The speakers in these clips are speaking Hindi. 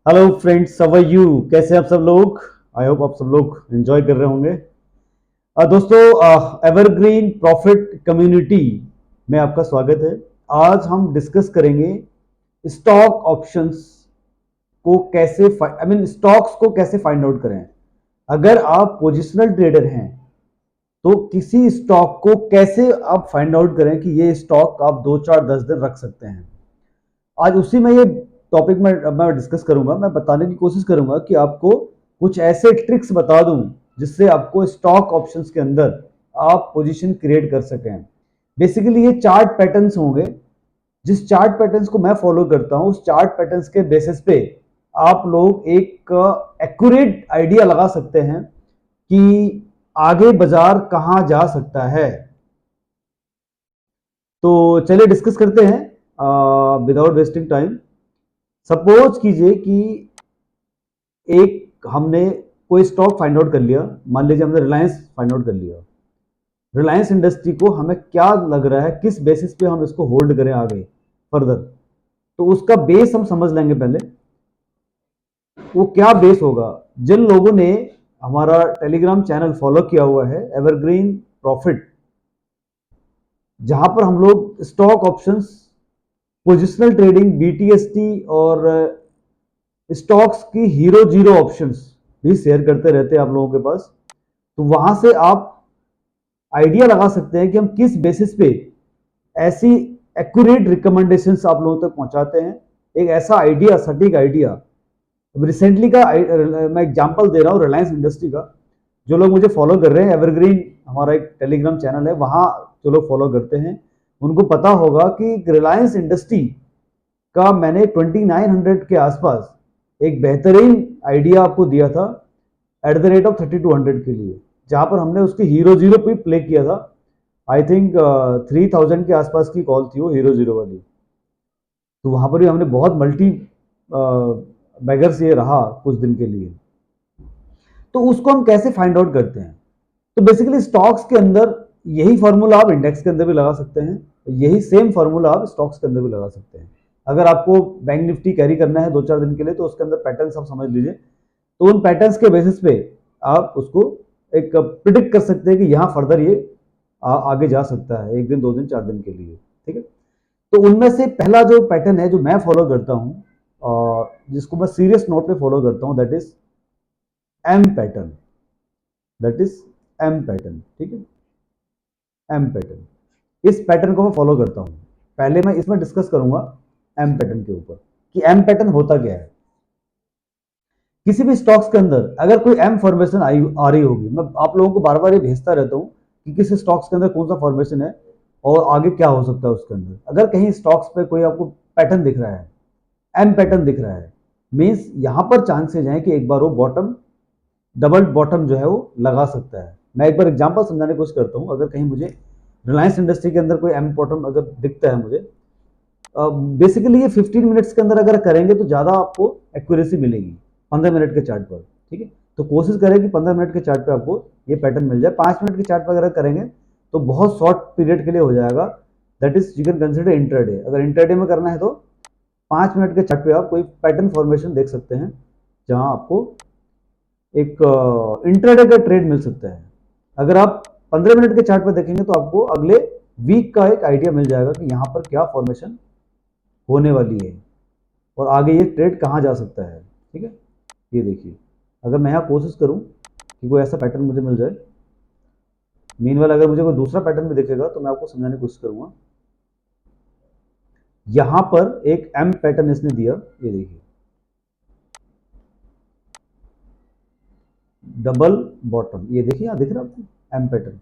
Hello friends, how are you? कैसे हैं आप सब लोग? आई होप आप सब लोग एंजॉय कर रहे होंगे। दोस्तों, एवरग्रीन प्रॉफिट कम्युनिटी में आपका स्वागत है। आज हम डिस्कस करेंगे स्टॉक ऑप्शंस को कैसे स्टॉक्स को कैसे फाइंड आउट करें। अगर आप पोजिशनल ट्रेडर हैं तो किसी स्टॉक को कैसे आप फाइंड आउट करें कि ये स्टॉक आप 2 4 10 दिन रख सकते हैं। आज उसी में ये टॉपिक में मैं डिस्कस करूंगा। मैं बताने की कोशिश करूंगा कि आपको कुछ ऐसे ट्रिक्स बता दूं जिससे आपको स्टॉक ऑप्शंस के अंदर आप पोजीशन क्रिएट कर सकें। बेसिकली ये चार्ट पैटर्न्स होंगे। जिस चार्ट पैटर्न्स को मैं फॉलो करता हूं उस चार्ट पैटर्न्स के बेसिस पे आप लोग एक एक्यूरेट आइडिया लगा सकते हैं कि आगे बाजार कहां जा सकता है। तो चलिए डिस्कस करते हैं विदाउट वेस्टिंग टाइम। सपोज कीजिए कि एक हमने कोई स्टॉक फाइंड आउट कर लिया। मान लीजिए हमने रिलायंस फाइंड आउट कर लिया। रिलायंस इंडस्ट्री को हमें क्या लग रहा है, किस बेसिस पे हम इसको होल्ड करें आगे फर्दर। तो उसका बेस हम समझ लेंगे पहले। वो क्या बेस होगा? जिन लोगों ने हमारा टेलीग्राम चैनल फॉलो किया हुआ है, एवरग्रीन प्रॉफिट, जहां पर हम लोग stock options, positional trading, BTST और स्टॉक्स की हीरो जीरो ऑप्शंस भी शेयर करते रहते हैं आप लोगों के पास। तो वहां से आप आइडिया लगा सकते हैं कि हम किस बेसिस पे ऐसी एक्यूरेट रिकमेंडेशंस आप लोगों तक पहुंचाते हैं। एक ऐसा आइडिया, सटीक आइडिया। रिसेंटली का मैं एग्जांपल दे रहा हूं रिलायंस इंडस्ट्री का। जो लोग मुझे फॉलो कर रहे हैं, एवरग्रीन हमारा एक टेलीग्राम चैनल है, वहां जो लोग फॉलो करते हैं उनको पता होगा कि रिलायंस इंडस्ट्री का मैंने 2900 के आसपास एक बेहतरीन आइडिया आपको दिया था एट द रेट ऑफ 3200 के लिए, जहां पर हमने उसकी हीरो जीरो पे प्ले किया था। आई थिंक 3000 के आसपास की कॉल थी वो हीरो जीरो वाली। तो वहां पर भी हमने बहुत मल्टी बैगर्स ये रहा कुछ दिन के लिए। तो उसको हम कैसे फाइंड आउट करते हैं? तो बेसिकली स्टॉक्स के अंदर यही फॉर्मूला आप इंडेक्स के अंदर भी लगा सकते हैं, यही सेम फॉर्मूला आप स्टॉक्स के अंदर भी लगा सकते हैं। अगर आपको बैंक निफ्टी कैरी करना है 2 4 दिन के लिए तो उसके अंदर पैटर्न्स आप समझ लीजिए। तो उन पैटर्न्स के बेसिस पे आप उसको एक प्रिडिक्ट कर सकते हैं कि यहाँ फर्दर ये आगे जा सकता है 1 दिन 2 दिन 4 दिन के लिए। ठीक है। तो उनमें से पहला जो पैटर्न है जो मैं फॉलो करता हूँ, जिसको मैं सीरियस नोट पे फॉलो करता हूँ, that is M pattern. That is M pattern. ठीक है। एम पैटर्न, इस पैटर्न को मैं फॉलो करता हूँ। पहले मैं इसमें डिस्कस करूंगा एम पैटर्न के ऊपर कि एम पैटर्न होता क्या है। किसी भी स्टॉक्स के अंदर अगर कोई एम फॉर्मेशन आ रही होगी, मैं आप लोगों को बार बार ये भेजता रहता हूँ कि किस स्टॉक्स के अंदर कौन सा फॉर्मेशन है और आगे क्या हो सकता है उसके अंदर। अगर कहीं स्टॉक्स पे कोई आपको पैटर्न दिख रहा है, एम पैटर्न दिख रहा है, मीन्स यहां पर चांसेज हैं कि एक बार वो बॉटम, डबल बॉटम जो है वो लगा सकता है। मैं एक बार एग्जांपल समझाने की कोशिश करता हूँ। अगर कहीं मुझे रिलायंस इंडस्ट्री के अंदर कोई एम बॉटम अगर दिखता है मुझे, बेसिकली ये 15 मिनट्स के अंदर अगर करेंगे तो ज़्यादा आपको एक्यूरेसी मिलेगी 15 मिनट के चार्ट पर। ठीक है। तो कोशिश करें कि 15 मिनट के चार्ट पे आपको ये पैटर्न मिल जाए। 5 मिनट के चार्ट पर अगर करेंगे तो बहुत शॉर्ट पीरियड के लिए हो जाएगा। That is you can consider intraday. अगर इंटरडे में करना है तो 5 मिनट के चार्ट पे आप कोई पैटर्न फॉर्मेशन देख सकते हैं जहां आपको एक इंटरडे का ट्रेड मिल सकता है। अगर आप 15 मिनट के चार्ट पर देखेंगे तो आपको अगले वीक का एक आइडिया मिल जाएगा कि यहाँ पर क्या फॉर्मेशन होने वाली है और आगे ये ट्रेड कहाँ जा सकता है। ठीक है। ये देखिए, अगर मैं यहाँ कोशिश करूँ कि कोई ऐसा पैटर्न मुझे मिल जाए, मीनवाइल अगर मुझे कोई दूसरा पैटर्न भी दिखेगा तो मैं आपको समझाने की कोशिश करूंगा। यहां पर एक एम पैटर्न इसने दिया, ये देखिए, डबल बॉटम। ये देखिए यहाँ दिख रहा है आपको एम पैटर्न।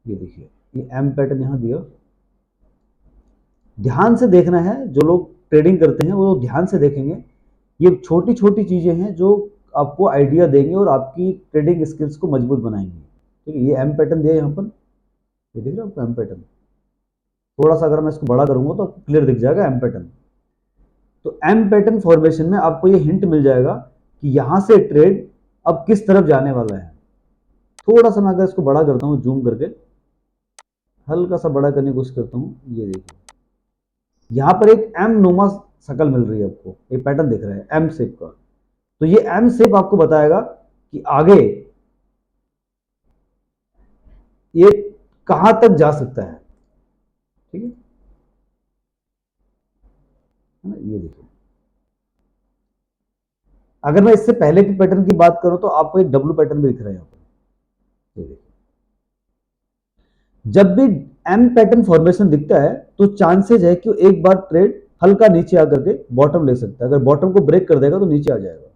ये देखिए, ये एम पैटर्न यहां दिया। ध्यान से देखना है, जो लोग ट्रेडिंग करते हैं वो ध्यान से देखेंगे। ये छोटी छोटी चीजें हैं जो आपको आइडिया देंगे और आपकी ट्रेडिंग स्किल्स को मजबूत बनाएंगे। ठीक है। ये एम पैटर्न दिया यहाँ पर, ये दिख रहा है आपको एम पैटर्न। थोड़ा सा अगर मैं इसको बड़ा करूंगा तो आपको क्लियर दिख जाएगा एम पैटर्न। तो एम पैटर्न फॉर्मेशन में आपको ये हिंट मिल जाएगा कि यहां से ट्रेड अब किस तरफ जाने वाला है। थोड़ा सा मैं अगर इसको बड़ा करता हूँ, जूम करके हल्का सा बड़ा करने की कोशिश करता हूँ, ये देखिए, यहां पर एक एम नुमा शकल मिल रही है आपको, एक पैटर्न दिख रहा है एम शेप का। तो ये एम शेप आपको बताएगा कि आगे ये कहां तक जा सकता है। ठीक है ना, ये देखिए। अगर मैं इससे पहले की पैटर्न की बात करूं तो आपको एक डब्ल्यू पैटर्न भी दिख रहा है यहाँ पर। ये देखिए, जब भी एम पैटर्न फॉर्मेशन दिखता है तो चांसेस है कि एक बार ट्रेड हल्का नीचे आकर के बॉटम ले सकता है। अगर बॉटम को ब्रेक कर देगा तो नीचे आ जाएगा।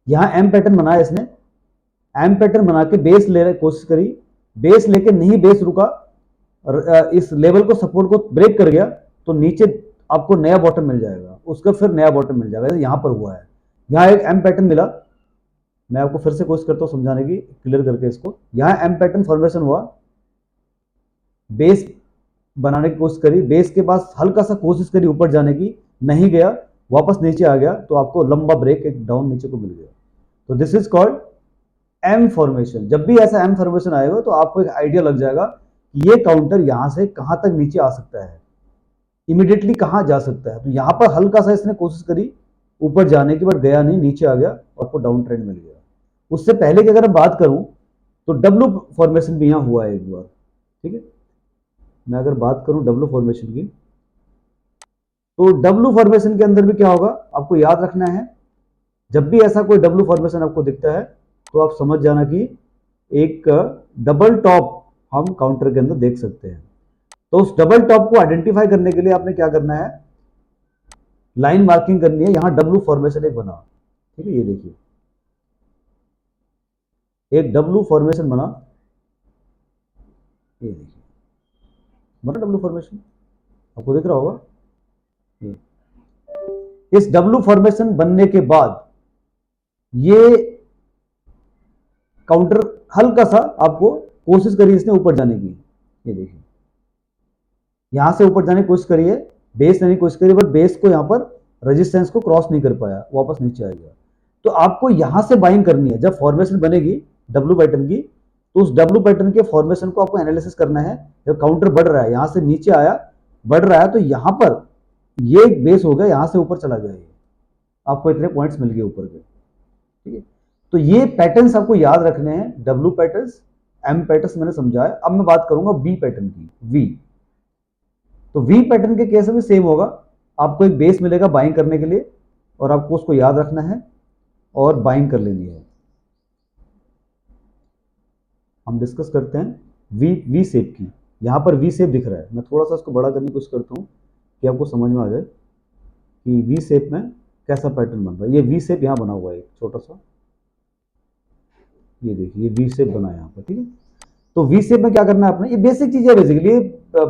यहां एम पैटर्न बनाया इसने, एम पैटर्न बना के बेस ले कोशिश करी, बेस लेके नहीं बेस रुका और इस लेवल को सपोर्ट को ब्रेक कर गया तो नीचे आपको नया बॉटम मिल जाएगा, उसका फिर नया बॉटम मिल जाएगा। यहां पर हुआ है, यहां एक एम पैटर्न मिला। मैं आपको फिर से कोशिश करता हूं समझाने की, क्लियर करके इसको। यहां एम पैटर्न फॉर्मेशन हुआ, बेस बनाने की कोशिश करी, बेस के पास हल्का सा कोशिश करी ऊपर जाने की, नहीं गया, वापस नीचे आ गया, तो आपको लंबा ब्रेक एक डाउन नीचे को मिल गया। तो this is called M formation. जब भी ऐसा एम फॉर्मेशन आएगा तो आपको एक आइडिया लग जाएगा कि ये काउंटर यहां से कहां तक नीचे आ सकता है, इमीडिएटली कहां जा सकता है। तो यहां पर हल्का सा इसने कोशिश करी ऊपर जाने की, बट गया नहीं, नीचे आ गया और आपको डाउन ट्रेंड मिल गया। उससे पहले की अगर मैं बात करूं तो डब्ल्यू फॉर्मेशन भी यहां हुआ है एक बार। ठीक है, मैं अगर बात करूं डब्ल्यू फॉर्मेशन की, तो डब्ल्यू फॉर्मेशन के अंदर भी क्या होगा आपको याद रखना है। जब भी ऐसा कोई डब्ल्यू फॉर्मेशन आपको दिखता है तो आप समझ जाना कि एक डबल टॉप हम काउंटर के अंदर देख सकते हैं। तो उस डबल टॉप को आइडेंटिफाई करने के लिए आपने क्या करना है, लाइन मार्किंग करनी है। यहां डब्ल्यू फॉर्मेशन एक बना, ठीक है, ये देखिए एक डब्ल्यू फॉर्मेशन बना, ये देखिए बना डब्ल्यू फॉर्मेशन, आपको दिख रहा होगा। इस डब्ल्यू फॉर्मेशन बनने के बाद ये काउंटर हल्का सा आपको कोशिश करी इसने ऊपर जाने की, ये देखिए यहां से ऊपर जाने की कोशिश करी है, बेस लेने की कोशिश करी, बट बेस को यहां पर रेजिस्टेंस को क्रॉस नहीं कर पाया, वापस नीचे आ गया। तो आपको यहां से बाइंग करनी है। जब फॉर्मेशन बनेगी डब्ल्यू पैटर्न की, तो उस डब्ल्यू पैटर्न के फॉर्मेशन को आपको एनालिसिस करना है। जब काउंटर बढ़ रहा है, यहां से नीचे आया, बढ़ रहा है, तो यहां पर ये बेस हो गया, यहां से ऊपर चला गया, ये आपको इतने पॉइंट्स मिल गए ऊपर के। ठीक है, तो ये पैटर्न्स आपको याद रखने हैं, डब्ल्यू पैटर्न्स, एम पैटर्न्स मैंने समझाया। अब मैं बात करूंगा बी पैटर्न की, वी। तो वी पैटर्न के केस में सेम होगा, आपको एक बेस मिलेगा बाइंग करने के लिए और आपको उसको याद रखना है और बाइंग कर लेनी है। हम डिस्कस करते हैं वी शेप की। यहां पर वी शेप दिख रहा है, मैं थोड़ा सा इसको बड़ा करने की कोशिश करता हूं कि आपको समझ में आ जाए कि वी शेप में कैसा पैटर्न बन रहा है। ये वी शेप यहां बना हुआ है एक छोटा सा, ये देखिए ये वी शेप बना है यहाँ पर। ठीक है, तो वी शेप में क्या करना है आपने, ये बेसिक चीजें है, बेसिकली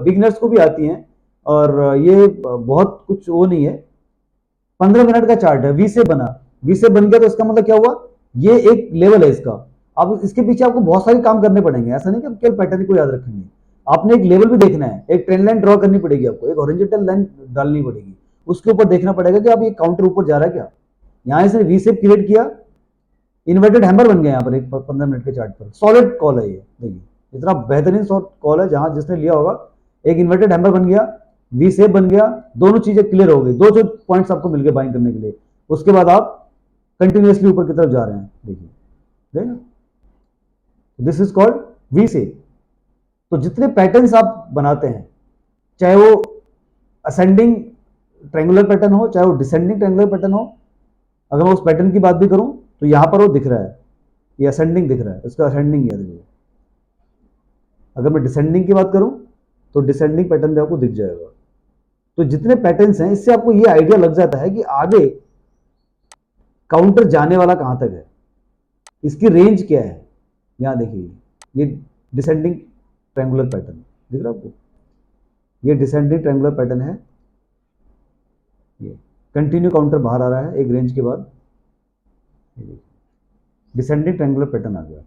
बिगनर्स को भी आती हैं और ये बहुत कुछ वो नहीं है। 15 मिनट का चार्ट है, वी शेप बना, वी शेप बन गया तो इसका मतलब क्या हुआ, ये एक लेवल है इसका। अब इसके पीछे आपको बहुत सारे काम करने पड़ेंगे, ऐसा नहीं कि आप केवल पैटर्न को याद रखेंगे, आपने एक लेवल भी देखना है, एक ट्रेंड लाइन ड्रॉ करनी पड़ेगी आपको, एक हॉरिजॉन्टल लाइन डालनी पड़ेगी, उसके ऊपर देखना पड़ेगा कि अब ये काउंटर ऊपर जा रहा है क्या। यहां से वी शेप क्रिएट किया, इन्वर्टेड हैमर बन गया यहाँ पर एक 15 मिनट के चार्ट पर। सॉलिड कॉल है ये, देखिए इतना बेहतरीन शॉर्ट कॉल है, जहां जिसने लिया होगा एक इन्वर्टेड हैमर बन गया, वी शेप बन गया, दोनों चीजें क्लियर हो गई, दो जो पॉइंट्स आपको मिल गए बाइंग करने के लिए। उसके बाद आप कंटिन्यूअसली ऊपर की तरफ जा रहे हैं, देखिए देख ना, this is called V shape. तो जितने पैटर्न्स आप बनाते हैं, चाहे वो असेंडिंग ट्रायंगुलर पैटर्न हो, चाहे वो डिसेंडिंग ट्रायंगुलर पैटर्न हो, अगर मैं उस पैटर्न की बात भी करूं तो यहां पर वो दिख रहा है, ये असेंडिंग दिख रहा है, इसका असेंडिंग है। देखिए अगर मैं डिसेंडिंग की बात करूं तो डिसेंडिंग पैटर्न भी आपको दिख जाएगा। तो जितने पैटर्न्स हैं, इससे आपको ये आइडिया लग जाता है कि आगे काउंटर जाने वाला कहां तक है, इसकी रेंज क्या है। यहां देखिए ये डिसेंडिंग ट्रायंगुलर पैटर्न दिख रहा है आपको, ये डिसेंडिंग ट्रायंगुलर पैटर्न है, ये कंटिन्यू काउंटर बाहर आ रहा है एक रेंज के बाद, डिसेंडिंग ट्रायंगुलर पैटर्न आ गया।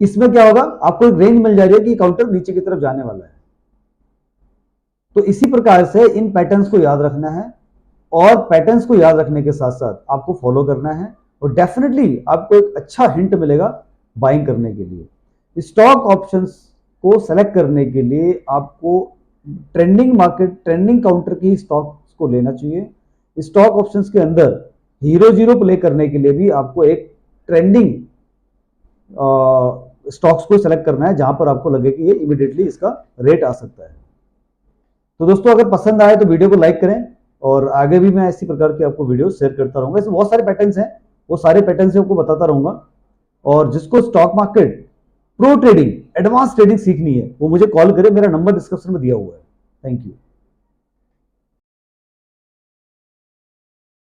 इसमें क्या होगा, आपको एक रेंज मिल जा रही है कि काउंटर नीचे की तरफ जाने वाला है। तो इसी प्रकार से इन पैटर्न्स को याद रखना है और पैटर्न्स को याद रखने के साथ साथ आपको फॉलो करना है और डेफिनेटली आपको एक अच्छा हिंट मिलेगा बाइंग करने के लिए। स्टॉक ऑप्शंस को सेलेक्ट करने के लिए आपको ट्रेंडिंग मार्केट, ट्रेंडिंग काउंटर की स्टॉक्स को लेना चाहिए। स्टॉक ऑप्शंस के अंदर हीरो जीरो प्ले करने के लिए भी आपको एक ट्रेंडिंग स्टॉक्स को सेलेक्ट करना है जहां पर आपको लगे कि ये इमीडिएटली इसका रेट आ सकता है। तो दोस्तों अगर पसंद आए तो वीडियो को लाइक करें, और आगे भी मैं इसी प्रकार की आपको वीडियो शेयर करता रहूंगा। इसमें बहुत सारे पैटर्न्स हैं, वो सारे पैटर्न्स आपको बताता रहूंगा। और जिसको stock market pro trading, advance trading सीखनी है वो मुझे कॉल करे, मेरा नंबर डिस्क्रिप्शन में दिया हुआ है। Thank you.